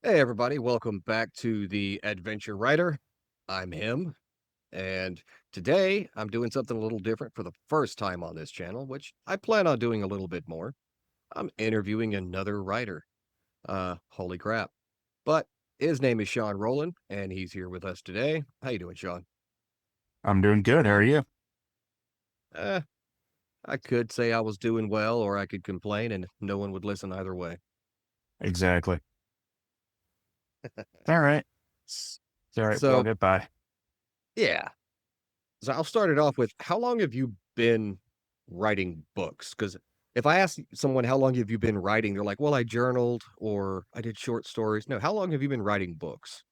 Hey, everybody, welcome back to the Adventure Writer. I'm him, and today I'm doing something a little different for the first time on this channel, which I plan on doing a little bit more. I'm interviewing another writer. Holy crap. But his name is Sean Rowland, and he's here with us today. How you doing, Sean? I'm doing good. How are you? Eh, I could say I was doing well, or I could complain, and no one would listen either way. Exactly. It's all right. S- It's all right. We all So, get by. yeah. So I'll start it off with how long have you been writing books? Because if I ask someone how long have you been writing, they're like, well, I journaled or I did short stories. No, how long have you been writing books?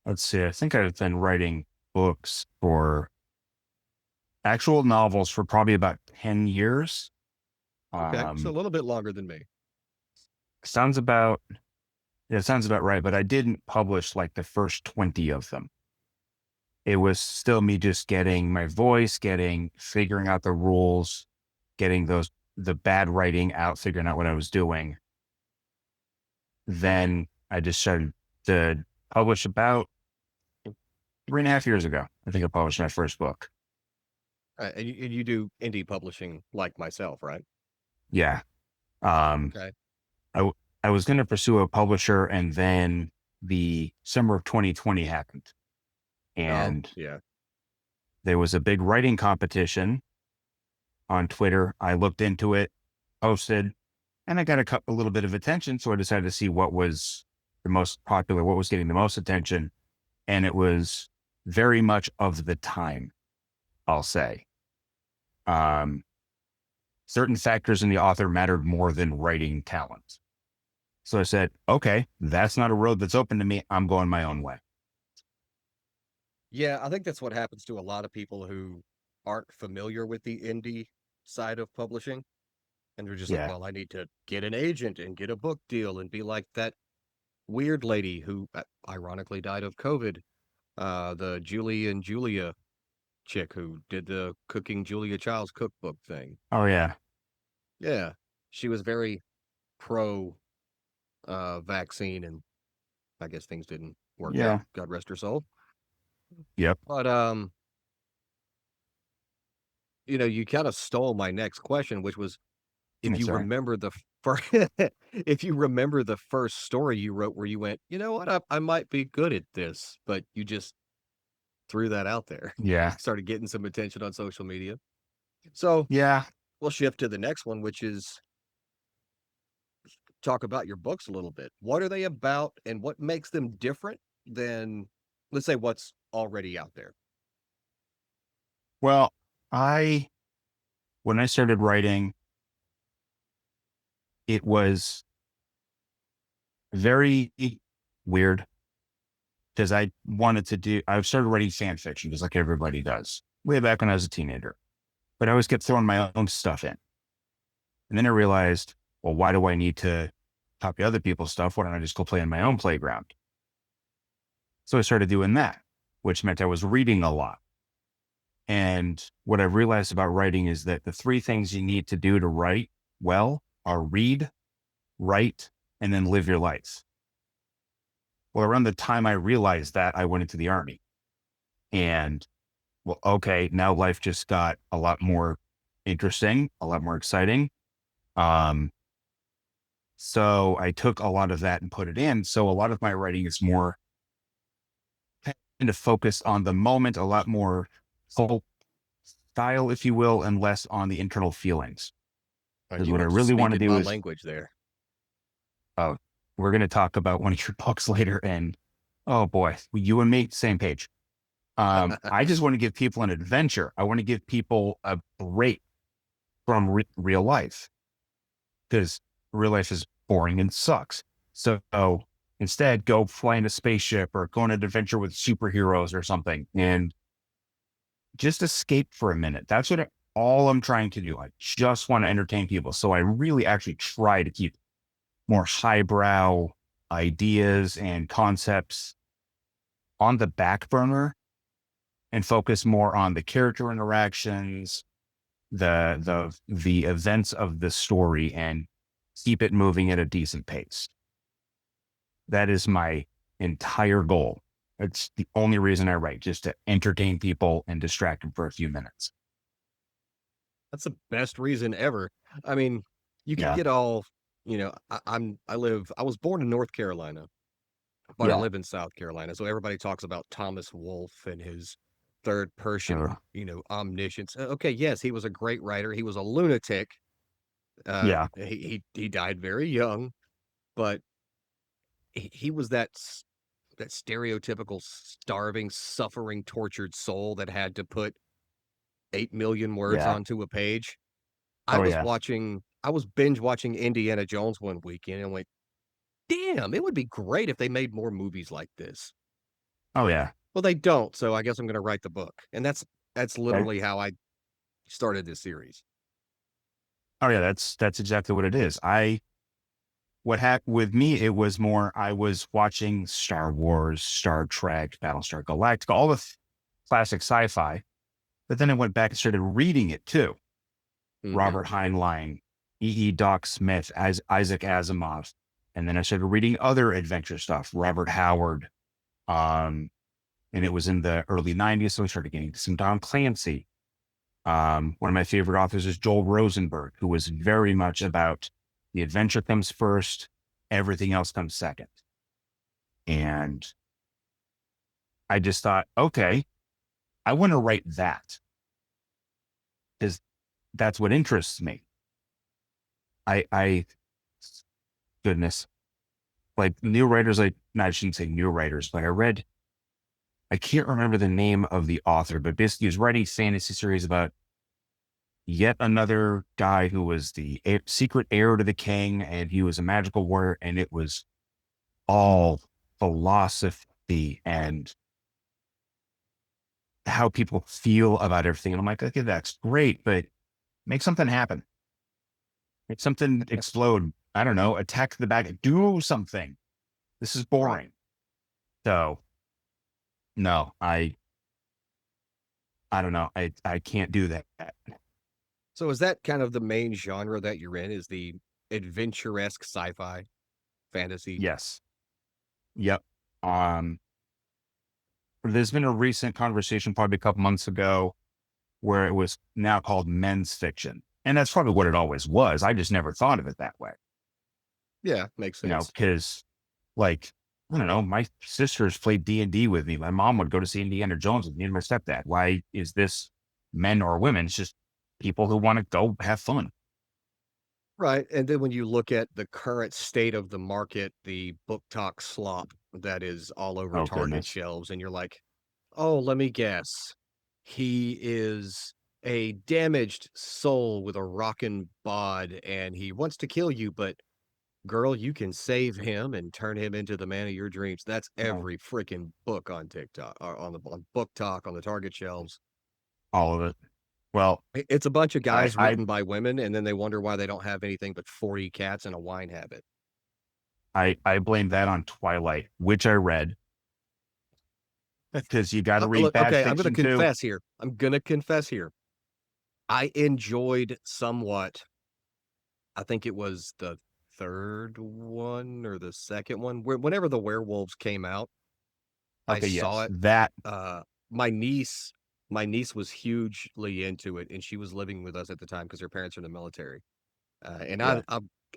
Let's see. I think I've been writing books for actual novels for probably about 10 years. Okay, so a Um, little bit longer than me. sounds about, yeah, sounds about right. But I didn't publish like the first 20 of them. It was still me just getting my voice, figuring out the rules, getting the bad writing out, figuring out what I was doing. Then I just started to publish about 3.5 years ago. I think I published my first book. And you do indie publishing like myself, right? Yeah. Um, Okay. I, w- I was going to pursue a publisher, and then the summer of 2020 happened, Oh, and yeah. there was a big writing competition on Twitter. I looked into it, posted, and I got a little bit of attention. So I decided to see what was the most popular, what was getting the most attention. And it was very much of the time, I'll say. Um, Certain factors in the author mattered more than writing talent. So I said, okay, that's not a road that's open to me. I'm going my own way. Yeah, I think that's what happens to a lot of people who aren't familiar with the indie side of publishing. And they're just like, Yeah. well, I need to get an agent and get a book deal and be like that weird lady who ironically died of COVID. The Julie and Julia chick who did the Cooking Julia Child's cookbook thing. Oh, yeah. Yeah. She was very pro vaccine and I guess things didn't work out. Yeah. God rest her soul. Yep. But you kind of stole my next question, which was if you Sorry. remember the first if you remember the first story you wrote where you went, you know what, I might be good at this, but you just threw that out there. Yeah. Started getting some attention on social media. So Yeah. we'll shift to the next one, which is talk about your books a little bit. What are they about and what makes them different than, let's say, what's already out there? Well, I, when I started writing, it was very weird because I started writing fan fiction just like everybody does way back when I was a teenager, but I always kept throwing my own stuff in. And then I realized, well, why do I need to copy other people's stuff? Why don't I just go play in my own playground? So I started doing that, which meant I was reading a lot. And what I realized about writing is that the three things you need to do to write well are read, write, and then live your life. Well, around the time I realized that, I went into the army. And well, okay, now life just got a lot more interesting, a lot more exciting. Um, so I took a lot of that and put it in. So a lot of my writing is more kind of focused on the moment, a lot more full style, if you will, and less on the internal feelings. Because You what I are really want to speaking do my is, language there. uh, we're going to talk about one of your books later. And oh boy, you and me, same page. I just want to give people an adventure. I want to give people a break from real life because real life is boring and sucks. So instead, go fly in a spaceship or go on an adventure with superheroes or something and just escape for a minute. That's all I'm trying to do. I just want to entertain people. So I really actually try to keep more highbrow ideas and concepts on the back burner and focus more on the character interactions, the events of the story, and keep it moving at a decent pace. That is my entire goal. It's the only reason I write, just to entertain people and distract them for a few minutes. That's the best reason ever. I mean, you can Yeah. get all, I was born in North Carolina, but I Yeah. live in South Carolina. So everybody talks about Thomas Wolfe and his third person, Uh, omniscience. Okay, yes, he was a great writer. He was a lunatic. yeah. He died very young, but he was that stereotypical starving, suffering, tortured soul that had to put 8 million words Yeah. onto a page. Oh, yeah. I was binge watching Indiana Jones one weekend and went, damn, it would be great if they made more movies like this. Oh, yeah. Well, they don't, so I guess I'm gonna write the book. And that's Okay. literally how I started this series. Oh, yeah. That's exactly what it is. What happened with me, it was more, I was watching Star Wars, Star Trek, Battlestar Galactica, all the classic sci-fi, but then I went back and started reading it too. Mhm. Robert Heinlein, Doc Smith, as Isaac Asimov. And then I started reading other adventure stuff, Robert Howard. Um, and it was in the early 90s. So I started getting some Tom Clancy. One of my favorite authors is Joel Rosenberg, who was very much about the adventure comes first, everything else comes second. And I just thought, okay, I want to write that because that's what interests me. I, goodness, like new writers, like, no, I shouldn't say new writers, but I can't remember the name of the author, but basically he was writing fantasy series about yet another guy who was the secret heir to the king, and he was a magical warrior, and it was all philosophy and how people feel about everything. And I'm like, okay, that's great, but make something happen. Make something explode. I don't know, attack the bag, do something. This is Right. boring. So no, I don't know. I can't do that. So is that kind of the main genre that you're in, is the adventuresque sci-fi fantasy? Yes. Yep. Um, there's been a recent conversation probably a couple months ago where it was now called men's fiction. And that's probably what it always was. I just never thought of it that way, Yeah, makes sense. because like, I don't know, my sisters played D&D with me. My mom would go to see Indiana Jones with me and my stepdad. Why is this men or women? It's just people who want to go have fun. Right, and then when you look at the current state of the market, the book talk slop that is all over Oh, Target goodness. shelves, and you're like, "Oh, let me guess. He is a damaged soul with a rockin' bod, and he wants to kill you, but girl, you can save him and turn him into the man of your dreams." That's No, every freaking book on TikTok or on Book Talk on the Target shelves. all of it. Well, It's a bunch of I, guys I, written by women, and then they wonder why they don't have anything but 40 cats and a wine habit. I blame that on Twilight, which I read, because you got to read Look, bad okay, I'm gonna fiction too. confess here. I'm gonna confess here. I enjoyed somewhat, I think it was the 3rd one or the 2nd one, whenever the werewolves came out, I Okay, saw yes, it. that. Uh, my niece my niece was hugely into it, and she was living with us at the time because her parents are in the military. And Yeah,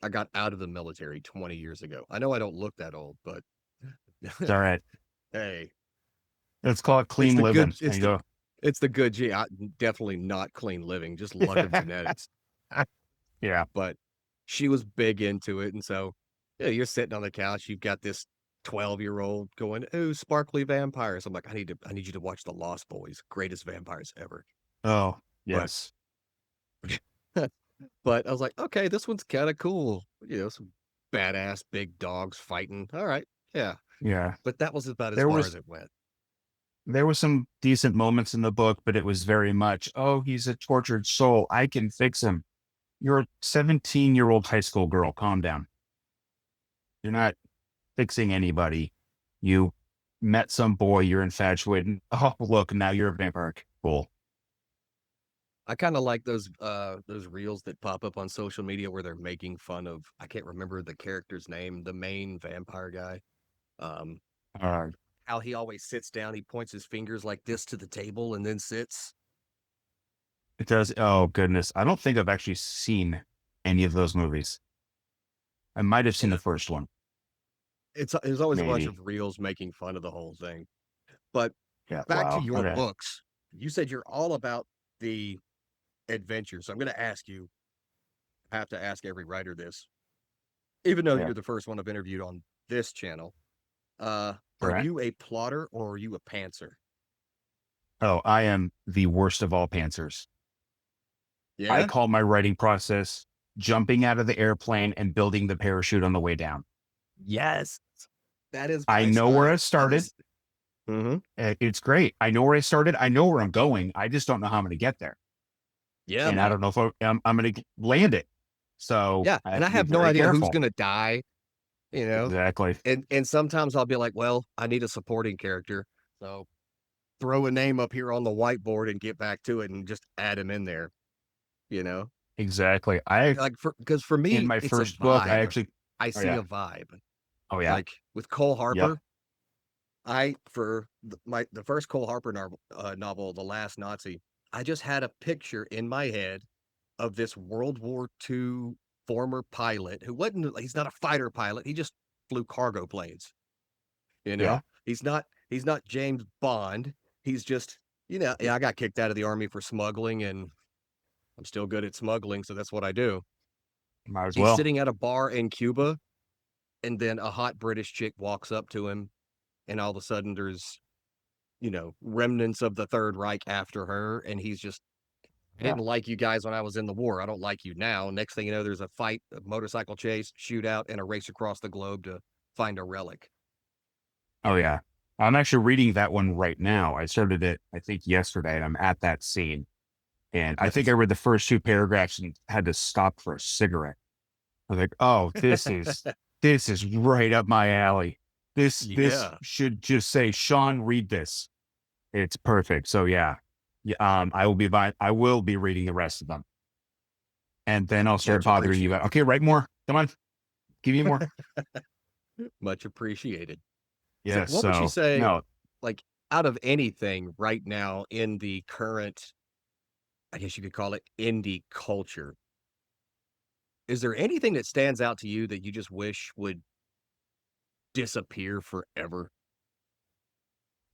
I got out of the military 20 years ago. I know I don't look that old, but it's all right. hey, Let's call it it's clean the good living. And you go, it's the good gene. Definitely not clean living, just luck of genetics. yeah, But she was big into it, and so, yeah, you're sitting on the couch, you've got this 12-year-old going, "Ooh, sparkly vampires." I'm like, I need you to watch The Lost Boys, greatest vampires ever." oh, But yes, but I was like, "Okay, this one's kinda cool." Some badass big dogs fighting. Alright, yeah. yeah. But that was about as There far as was it went. there were some decent moments in the book, but it was very much, oh, he's a tortured soul. I can fix him. You're a 17-year-old high school girl. Calm down. You're not fixing anybody. You met some boy, you're infatuated. Oh, look, now you're a vampire. Cool. I kinda like those reels that pop up on social media where they're making fun of, I can't remember the character's name, the main vampire guy. Um, Uh, how he always sits down, he points his fingers like this to the table and then sits. it does. Oh goodness, I don't think I've actually seen any of those movies. I might have seen And the first one, there's always a bunch maybe. of reels making fun of the whole thing. But Yeah. back to Wow. your Okay. books. You said you're all about the adventure. So I'm going to ask you, I have to ask every writer this, even though Yeah. you're the first one I've interviewed on this channel. All Are right. you a plotter or are you a pantser? Oh, I am the worst of all pantsers. I Yeah, call my writing process jumping out of the airplane and building the parachute on the way down. yes, that is I my know where I style. That started. is, hmm It's great. I know where I started. I know where I'm going. I just don't know how I'm going to get there. yeah, And I man. don't know if I'm going to land it. So Yeah, I and have I to be have no very idea who's careful. going to die, you know. Exactly. And sometimes I'll be like, well, I need a supporting character, so throw a name up here on the whiteboard and get back to it and just add him in there, you know? Exactly. Like because for In me, my it's a first book, vibe. I oh see yeah. a vibe. Oh yeah. Like with Cole Yep. Harper, the first Cole Harper novel, The Last Nazi, I just had a picture in my head of this World War II former pilot who wasn't he's not a fighter pilot, he just flew cargo planes, you Yeah. know? He's not James Bond. He's just, yeah, I got kicked out of the army for smuggling and I'm still good at smuggling, so that's what I do. Might as He's well. sitting at a bar in Cuba and then a hot British chick walks up to him and all of a sudden there's remnants of the Third Reich after her, and he's just, I Yeah. didn't like you guys when I was in the war. I don't like you now. Next thing you know, there's a fight, a motorcycle chase, shootout, and a race across the globe to find a relic. Oh yeah. I'm actually reading that one right now. I started it, I think, yesterday, and I'm at that scene. And I think I Nice. read the first two paragraphs and had to stop for a cigarette. I was like, oh, this is right up my alley. This Yeah, should just say, Sean, read this. It's perfect. So yeah. Yeah, I will be reading the rest of them. And then I'll start much bothering you about, appreciated. okay, write more. Come on. Give me more. Much appreciated. So, Yes. what would you So say, no. like, out of anything right now in the current, I guess you could call it indie culture, is there anything that stands out to you that you just wish would disappear forever?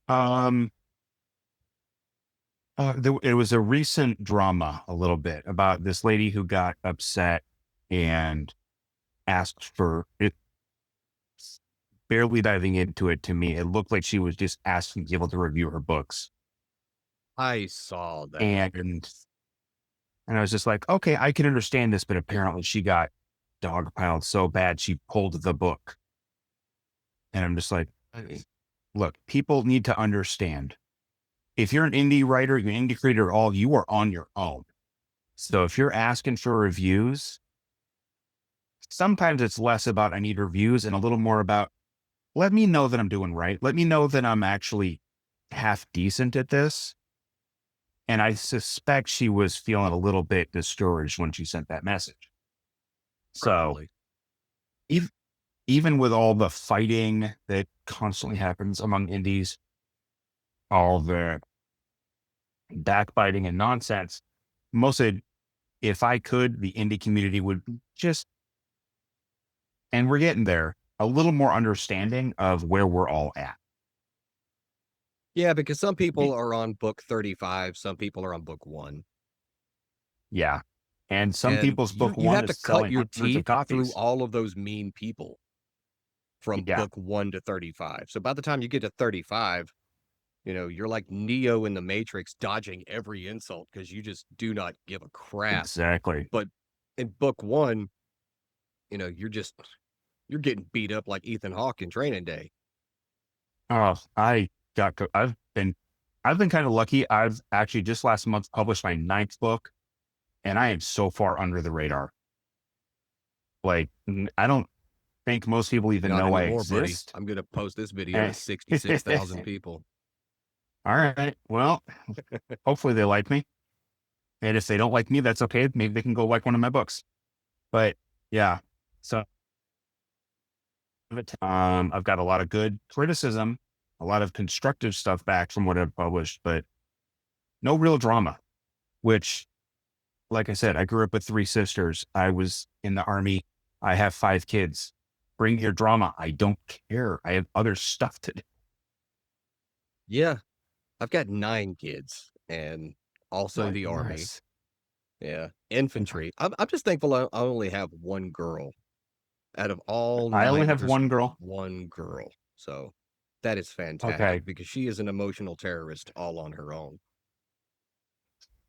Um it was a recent drama a little bit about this lady who got upset and asked for it. Barely diving into it, to me, it looked like she was just asking people to review her books. I saw that. And I was just like, okay, I can understand this, but apparently she got dogpiled so bad she pulled the book. And I'm just like, look, people need to understand. If you're an indie writer, you're an indie creator at all, you are on your own. So if you're asking for reviews, sometimes it's less about I need reviews and a little more about let me know that I'm doing right. Let me know that I'm actually half decent at this. And I suspect she was feeling a little bit discouraged when she sent that message. So Probably. even, even with all the fighting that constantly happens among indies, all the backbiting and nonsense, mostly if I could, the indie community would just, and we're getting there, a little more understanding of where we're all at. Yeah, because some people Be- are on book 35, some people are on book 1. Yeah. And some And people's you book you one have is to cut selling your hundreds of teeth through copies. all of those mean people from Yeah, book 1 to 35. So by the time you get to 35, you're like Neo in the Matrix dodging every insult because you just do not give a crap. exactly. But in book 1, you're getting beat up like Ethan Hawke in Training Day. Oh, I've been kind of lucky. I've actually just last month published my ninth book, and I am so far under the radar. Like, I don't think most people even Not know I anymore, buddy. exist. I'm gonna post this video to Eh. 66,000 people. All right. Well, hopefully they like me. And if they don't like me, that's okay. Maybe they can go like one of my books. But yeah. So it. I've got a lot of good criticism, a lot of constructive stuff back from what I've published, but no real drama, which, like I said, I grew up with three sisters. I was in the army. I have 5 kids. Bring your drama. I don't care. I have other stuff to do. Yeah, I've got 9 kids and also the Army. Yes. Yeah, infantry. I'm just thankful I only have 1 girl. Out of all I 9 only of have there's one girl. 1 girl. So, that is Okay. fantastic because she is an emotional terrorist all on her own.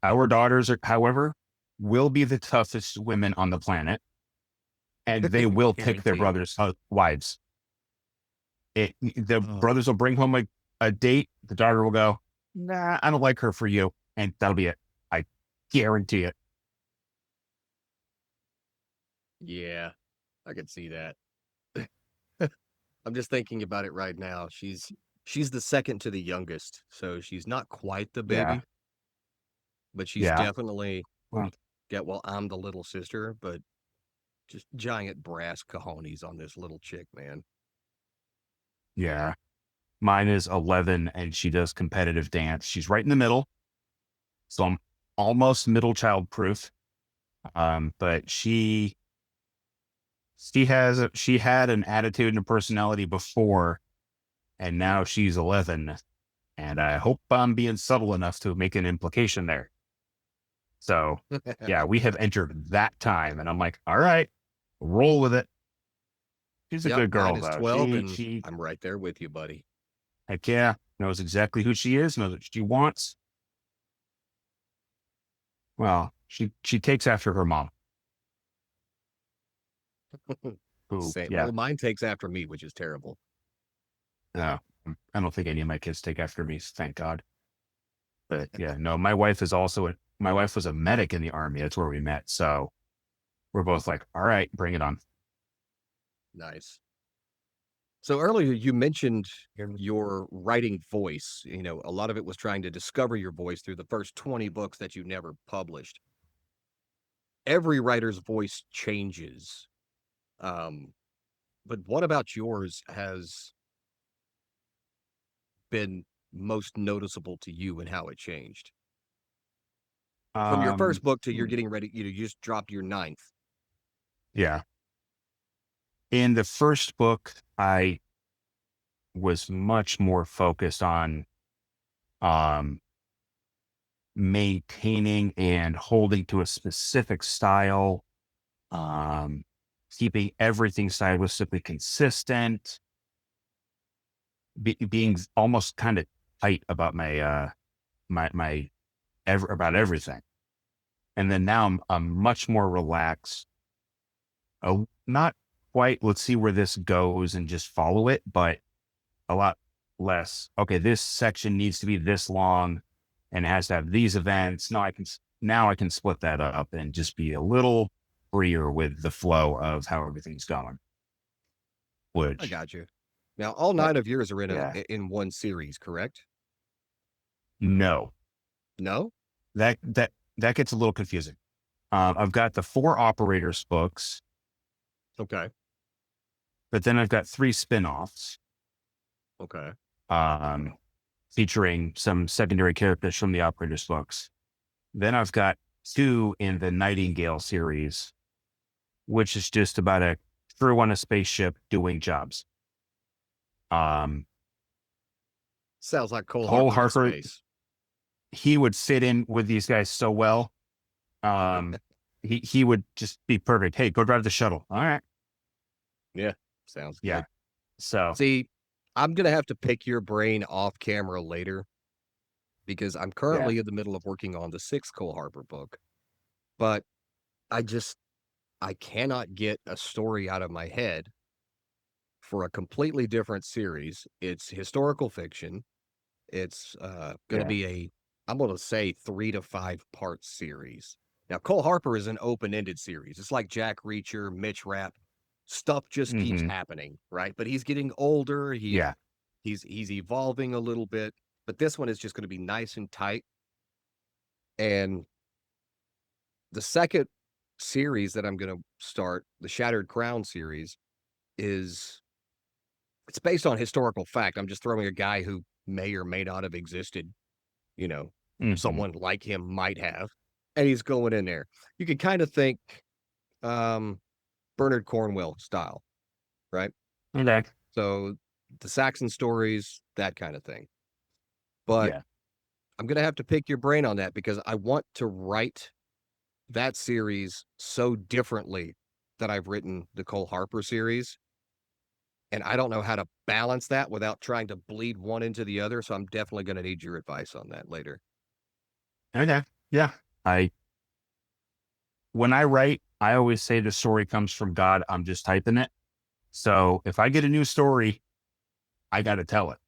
Our daughters are, however, will be the toughest women on the planet, and they will pick their Guaranteed. brothers' wives. The Oh, brothers will bring home a date. The daughter will go, nah, I don't like her for you. And that'll be it. I guarantee it. yeah, I could see that. I'm just thinking about it right now. She's the second to the youngest, so she's not quite the Yeah. baby, but she's Yeah. definitely Well, well, I'm the little sister, but just giant brass cojones on this little chick, man. yeah. Mine is 11 and she does competitive dance. She's right in the middle. So I'm almost middle child proof. But she had an attitude and a personality before, and now she's 11. And I hope I'm being subtle enough to make an implication there. So yeah, we have entered that time. And I'm like, all right, roll with it. She's a Yep, good mine girl is though. 12, and She I'm right there with you, buddy. heck yeah, knows exactly who she is, knows what she wants. Well, she takes after her mom, who, Same. yeah, Well, mine takes after me, which is terrible. no, I don't think any of my kids take after me, thank God. But yeah, no, my wife was a medic in the army. That's where we met. So we're both like, all right, bring it on. Nice. So earlier you mentioned your writing voice. A lot of it was trying to discover your voice through the first 20 books that you never published. Every writer's voice changes. Um, but what about yours has been most noticeable to you and how it changed? From your Um, first book to you're hmm, getting ready, you just dropped your ninth. yeah. In the first book, I was much more focused on um maintaining and holding to a specific style, um, keeping everything stylistically consistent, being almost kind of tight about about everything. And then now I'm much more relaxed. Oh, not quite. Let's see where this goes and just follow it, but a lot less. Okay, this section needs to be this long and it has to have these events. Now I can split that up and just be a little freer with the flow of how everything's going. I Which got you. Now, all that 9 of yours are yeah, in one series, correct? no, No? that gets a little confusing. I've got the 4 operators books, Okay. but then I've got 3 spin-offs, Okay. um, featuring some secondary characters from the operators books. Then I've got 2 in the Nightingale series, which is just about a crew on a spaceship doing jobs. Um, Sounds like Cole Cole Harper in Harper, space. he would fit in with these guys so well. Um, he would just be perfect. Hey, go drive the shuttle. All right. Yeah, sounds Yeah. good. So See, I'm gonna have to pick your brain off camera later because I'm yeah. currently in the middle of working on the 6th Cole Harper book, but I just I cannot get a story out of my head for a completely different series. It's historical fiction. It's gonna Yeah. be I'm gonna say 3 to 5 part series. Now, Cole Harper is an open-ended series. It's like Jack Reacher, Mitch Rapp. Stuff just keeps Hmm. happening, right? But he's getting older. Yeah. He's evolving a little bit. But this one is just gonna be nice and tight. And the second series that I'm gonna start, the Shattered Crown series, is It's based on historical fact. I'm just throwing a guy who may or may not have existed, you know, Hmm. someone like him might have, and he's going in there. You could kind of think um, Bernard Cornwell style, right? Okay. So the Saxon stories, that kind of thing. But Yeah. I'm gonna have to pick your brain on that because I want to write that series so differently that I've written the Cole Harper series, and I don't know how to balance that without trying to bleed one into the other, so I'm definitely gonna need your advice on that later. Okay. Yeah. I When I write, I always say the story comes from God. I'm just typing it. So if I get a new story, I got to tell it.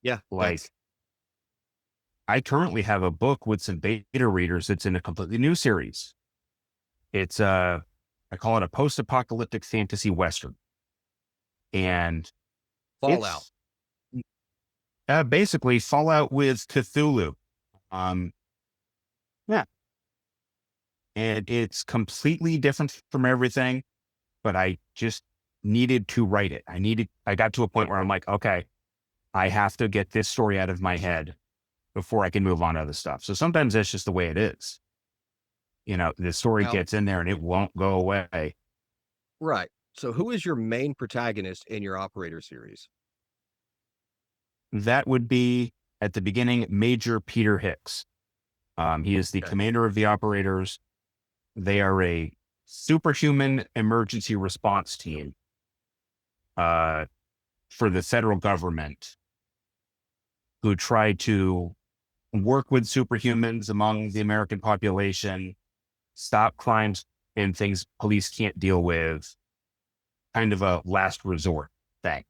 Yeah, that's Like I currently have a book with some beta readers that's in a completely new series. It's I call it a post-apocalyptic fantasy western, and Fallout. it's basically Fallout with Cthulhu. Um, yeah, and it's completely different from everything. But I just needed to write it. I got to a point where I'm like, okay, I have to get this story out of my head before I can move on to other stuff. So sometimes that's just the way it is. The story Now gets in there and it won't go away. right. So who is your main protagonist in your Operator series? That would be at the beginning, Major Peter Hicks. He is the Okay, commander of the operators. They are a superhuman emergency response team uh, for the federal government who try to work with superhumans among the American population, stop crimes and things police can't deal with, kind of a last resort thing.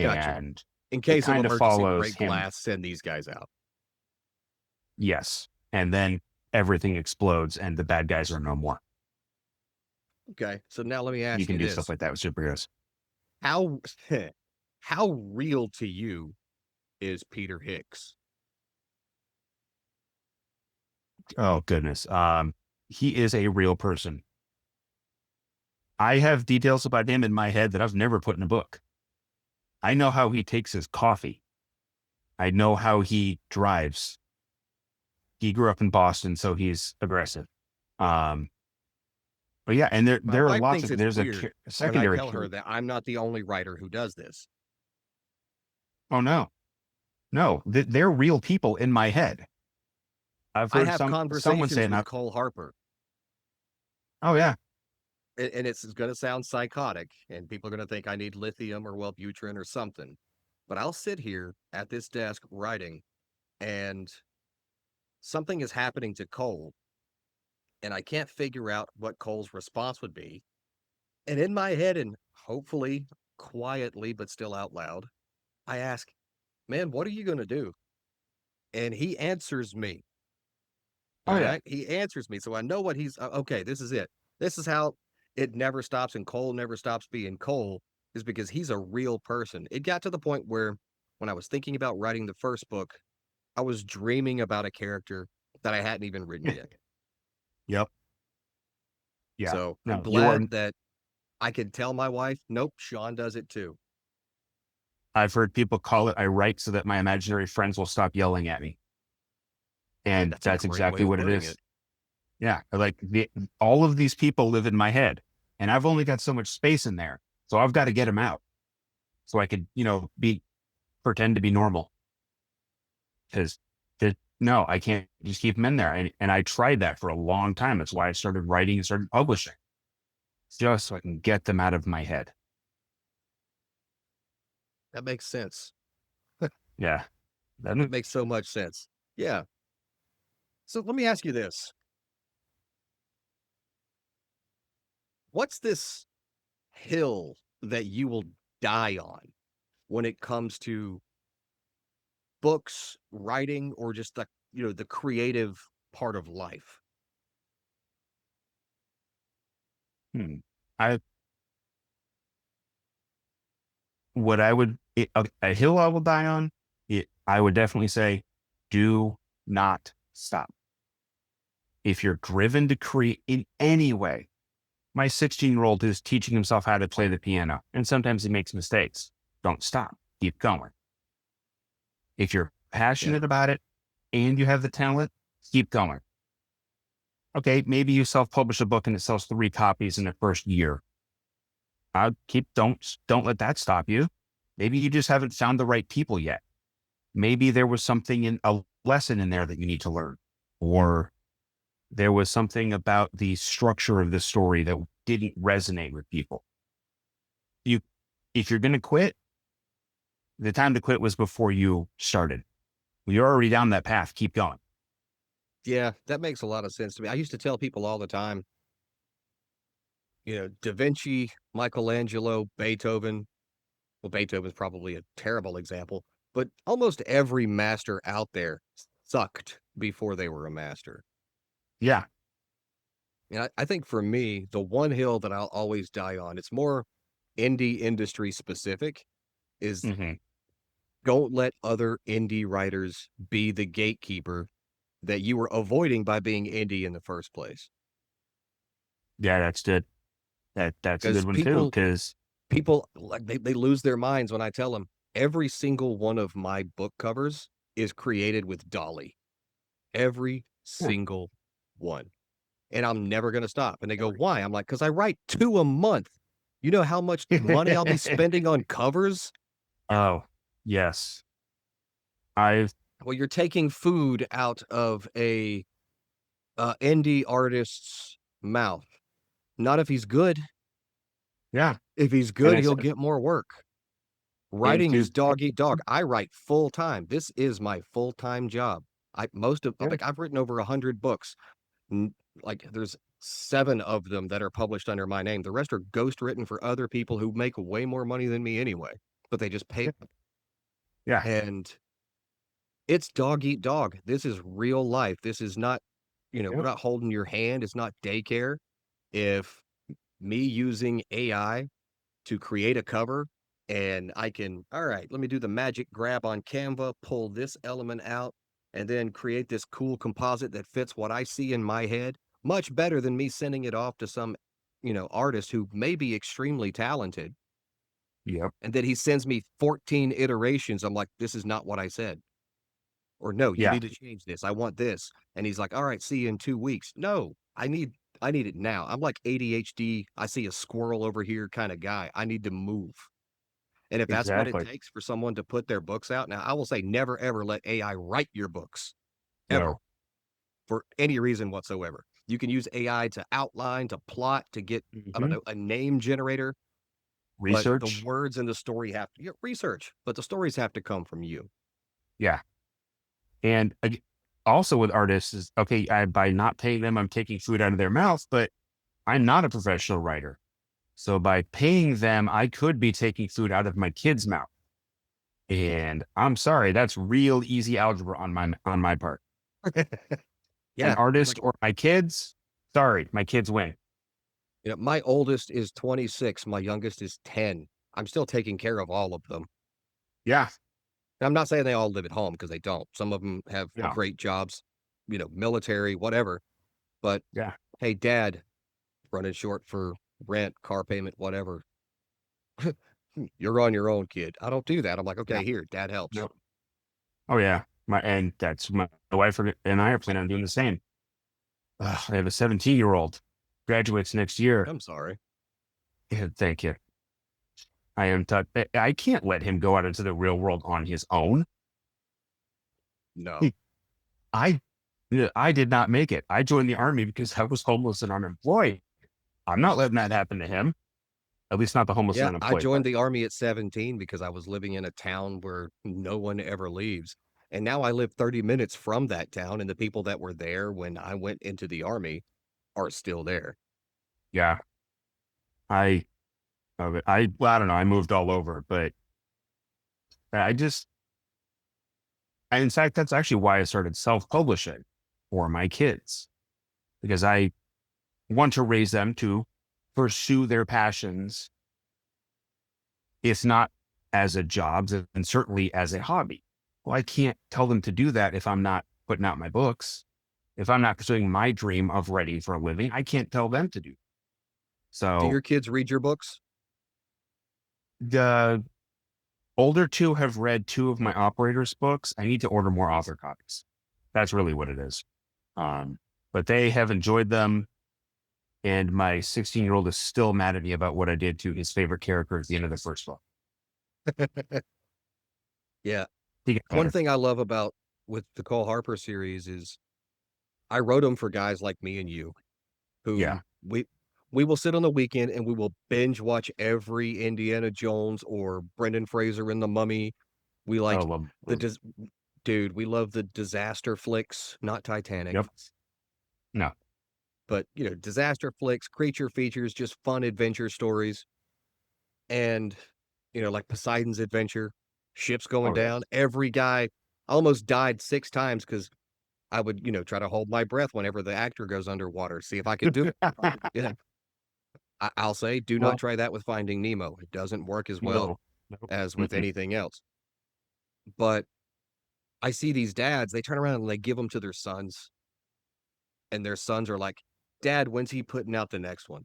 gotcha. And In it case of kind of emergency, follows break him. glass, send these guys out. Yes. And then everything explodes and the bad guys are no more. Okay, so now let me You ask can you do stuff this. like that with superheroes. How how real to you is Peter Hicks? Oh, goodness. He is a real person. I have details about him in my head that I've never put in a book. I know how he takes his coffee. I know how he drives. He grew up in Boston, so he's aggressive. Um, but yeah, and there My there are wife lots thinks of it's there's weird a when I secondary tell her character. that I'm not the only writer who does this. Oh no, no, they're real people in my head. I've I heard have someone say conversations it. with Cole Harper, Oh yeah, and it's going to sound psychotic, and people are going to think I need lithium or Wellbutrin or something. But I'll sit here at this desk writing, and something is happening to Cole, and I can't figure out what Cole's response would be. And in my head, and hopefully quietly, but still out loud, I ask, man, what are you going to do? And he answers me. All oh yeah, right. He answers me. So I know what he's okay. This is it. This is how it never stops and Cole never stops being Cole is because he's a real person. It got to the point where when I was thinking about writing the first book, I was dreaming about a character that I hadn't even written yet. yep, yeah. So I'm No, you are. glad that I could tell my wife, nope, Sean does it too. I've heard people call it I write so that my imaginary friends will stop yelling at me, and That's a that's great way exactly of what it putting it. is. Yeah, all of these people live in my head, and I've only got so much space in there, so I've got to get them out so I could, be pretend to be normal. Because no, I can't just keep them in there, and I tried that for a long time. That's why I started writing and started publishing, just so I can get them out of my head. That makes sense. Yeah, That makes so much sense. Yeah. So let me ask you this. What's this hill that you will die on when it comes to books, writing, or just the creative part of life? hmm. I what I would a hill I will die on. I would definitely say, do not stop. If you're driven to create in any way, My 16-year-old is teaching himself how to play the piano, and sometimes he makes mistakes. Don't stop. Keep going. If you're Yeah. passionate about it and you have the talent, keep going. Okay, maybe you self-publish a book and it sells 3 copies in the first year. Don't let that stop you. Maybe you just haven't found the right people yet. Maybe there was something in a lesson in there that you need to learn, or there was something about the structure of the story that didn't resonate with people. You, if you're going to quit, the time to quit was before you started. You're already down that path. Keep going. Yeah, that makes a lot of sense to me. I used to tell people all the time, Da Vinci, Michelangelo, Beethoven. Well, Beethoven's probably a terrible example, but almost every master out there sucked before they were a master. Yeah. And I think for me, the one hill that I'll always die on, it's more indie industry specific, is Hmm. don't let other indie writers be the gatekeeper that you were avoiding by being indie in the first place. Yeah, that's good. That's a Because good one too. people Because people like they lose their minds when I tell them every single one of my book covers is created with Dolly. Every single one. And I'm never gonna stop. And they go, "Why?" I'm like, "'Cause I write 2 a month. You know how much money I'll be spending on covers?" oh, yes. I've Well, you're taking food out of a, indie artist's mouth. Not if he's good. yeah, If he's and good, it's he'll get more work. and Writing to is dog eat dog. I write full time. This is my full-time job. yeah, I've written over 100 books. N Like, there's 7 of them that are published under my name. The rest are ghost written for other people who make way more money than me anyway, but they just pay, yeah, and it's dog eat dog. This is real life. This is not, we're yeah, not holding your hand. It's not daycare. If me using AI to create a cover and I can, all right, let me do the magic grab on Canva, pull this element out, and then create this cool composite that fits what I see in my head, much better than me sending it off to some, artist who may be extremely talented. yep, And then he sends me 14 iterations. I'm like, this is not what I said. Or no, you yeah, need to change this. I want this. And he's like, all right, see you in 2 weeks. No, I need it now. I'm like ADHD. I see a squirrel over here kind of guy. I need to move. And if that's what it exactly. takes for someone to put their books out, now I will say never ever let AI write your books ever No, for any reason whatsoever. You can use AI to outline, to plot, to get, I don't hmm know, a name generator, but the research. words in the story have to research, but the stories have to come from you. Yeah, and also with artists is okay. By not paying them, I'm taking food out of their mouth, but I'm not a professional writer. So by paying them, I could be taking food out of my kid's mouth. And I'm sorry, that's real easy algebra on my part. An Yeah, artist like, or my kids, sorry, my kids win. my oldest is 26, my youngest is 10. I'm still taking care of all of them. Yeah, And I'm not saying they all live at home because they don't. Some of them have no, great jobs, military, whatever. But yeah, hey, dad, running short for rent, car payment, whatever. You're on your own, kid. I don't do that. I'm like, yeah, okay, here, dad helps. no. Oh yeah, and that's my wife and I are planning on doing the same. I have a 17-year-old graduates next year. I'm sorry. Yeah, thank you. I am. I can't let him go out into the real world on his own. No. I yeah, I did not make it. I joined the army because I was homeless and unemployed. I'm not letting that happen to him. At least not the homeless and Yeah, I unemployed joined part. the army at 17 because I was living in a town where no one ever leaves. And now I live 30 minutes from that town, and the people that were there when I went into the army are still there. Yeah, I, well, I don't know. I moved all over, but I just, and in fact, that's actually why I started self-publishing for my kids because I want to raise them to pursue their passions, if not as a job, and certainly as a hobby. Well, I can't tell them to do that if I'm not putting out my books. If I'm not pursuing my dream of writing for a living, I can't tell them to do. Do So your kids read your books? the older two have read two of my operator's books. I need to order more author copies. That's really what it is. Um, but they have enjoyed them. And my 16-year-old is still mad at me about what I did to his favorite character at the end of the first book. Yeah. He gets One better. thing I love about with the Cole Harper series is I wrote them for guys like me and you Yeah. who we will sit on the weekend and we will binge watch every Indiana Jones or Brendan Fraser in The Mummy. We I like love the them. dude, we love the disaster flicks, not Yep. Titanic, No. but disaster flicks, creature features, just fun adventure stories. And like Poseidon's Adventure, ships going Oh, yeah. down. Every guy almost died 6 times because I would, try to hold my breath whenever the actor goes underwater, see if I could do it. Yeah. I'll say, do not Well, try that with Finding Nemo. It doesn't work as well no. Nope. as with Mm-mm. anything else. But I see these dads, they turn around and they give them to their sons, and their sons are like, "Dad, when's he putting out the next one?"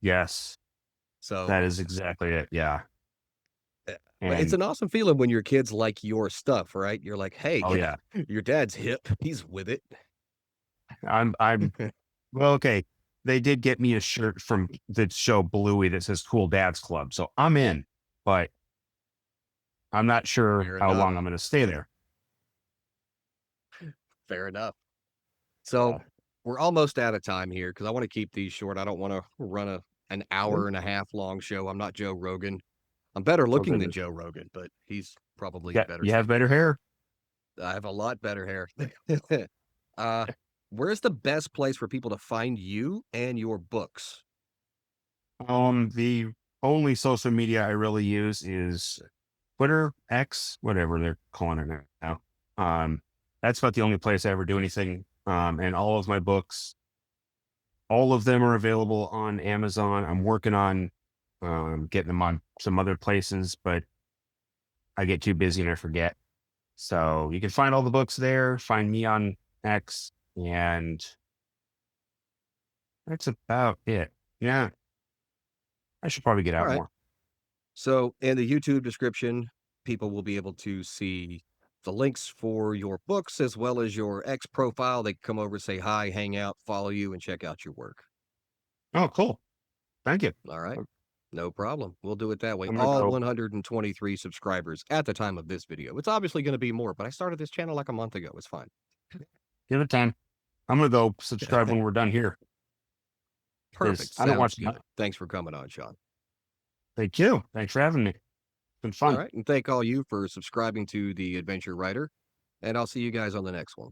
Yes. So, That is exactly it. Yeah. but it's And an awesome feeling when your kids like your stuff, right? You're like, "Hey, oh, yeah. your dad's hip. He's with it." I'm well, okay. They did get me a shirt from the show Bluey that says Cool Dads Club. So I'm in, but I'm not sure Fair how enough. long I'm going to stay there. Fair enough. Yeah. So, we're almost out of time here because I wanna keep these short. I don't wanna run an Good. hour and a half long show. I'm not Joe Rogan. I'm better Oh, looking than goodness. Joe Rogan, but he's probably Yeah. better You have better speaking. hair. I have a lot better hair. Uh, where's the best place for people to find you and your books? The only social media I really use is Twitter, X, whatever they're calling it now. Um, that's about the only place I ever do anything. And all of my books, all of them are available on Amazon. I'm working on getting them on some other places, but I get too busy and I forget. So you can find all the books there, find me on X, and that's about it. Yeah, I should probably get out Alright. more. So, in the YouTube description, people will be able to see the links for your books as well as your X profile. They can come over, say hi, hang out, follow you, and check out your work. Oh, cool. Thank you. Alright? I'm No problem. We'll do it that way. I'm gonna All go 123 subscribers at the time of this video. It's obviously gonna be more, but I started this channel like a month ago. It's fine. give it time. I'm gonna go subscribe when we're done here because Perfect. I don't Sounds watch. good. Thanks for coming on, Sean. Thank you. Thanks for having me. It's been All fun. right. And thank all you for subscribing to The Adventure Writer. And I'll see you guys on the next one.